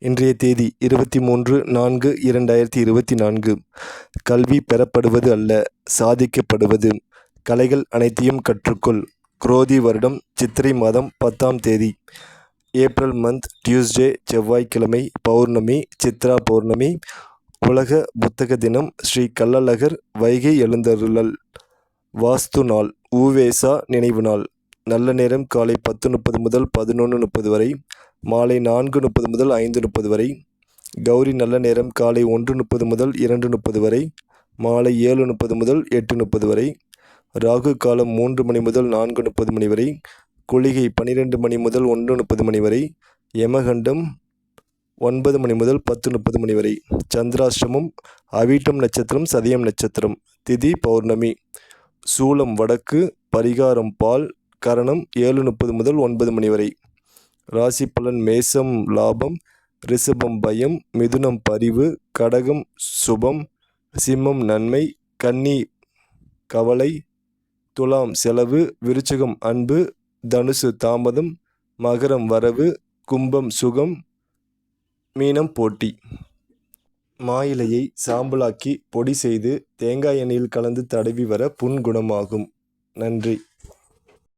இன்றைய தேதி 23/4/2024. கல்வி பெறப்படுவது அல்ல, சாதிக்கப்படுவது. கலைகள் அனைத்தையும் கற்றுக்கொள். குரோதி வருடம் சித்திரை மாதம் 10ஆம் தேதி. ஏப்ரல் மந்த் டியூஸ்டே, செவ்வாய்க்கிழமை, பௌர்ணமி, சித்ரா பௌர்ணமி. உலக புத்தக தினம். ஸ்ரீ கள்ளழகர் வைகை எழுந்தருளல். வாஸ்து நாள் ஊவேசா நினைவு நாள். நல்ல நேரம் காலை 10:30 முதல் 11:30 வரை, மாலை 4:30 முதல் 5:30 வரை. கௌரி நல்ல நேரம் காலை 1:30 முதல் 2:30 வரை, மாலை 7:30 முதல் 8:30 வரை. ராகு காலம் 3 மணி முதல் 4:30 மணி வரை. குளிகை 12 மணி முதல் 1:30 மணி வரை. யமகண்டம் 9 மணி முதல் 10:30 மணி வரை. சந்திராஷ்டமம் அவிட்டம் நட்சத்திரம், சதயம் நட்சத்திரம். திதி பௌர்ணமி. சூலம் வடக்கு. பரிகாரம் பால். கரணம் 7:30 முதல் 9 மணி வரை. ராசி பலன்: மேசம் லாபம், ரிஷபம் பயம், மிதுனம் பரிவு, கடகம் சுபம், சிம்மம் நன்மை, கன்னி கவலை, துலாம் செலவு, விருச்சிகம் அன்பு, தனுசு தாமதம், மகரம் வரவு, கும்பம் சுகம், மீனம் போட்டி. மா இலையை சாம்பலாக்கி பொடி செய்து தேங்காய் எண்ணெயில் கலந்து தடவி வர புண் குணமாகும். நன்றி.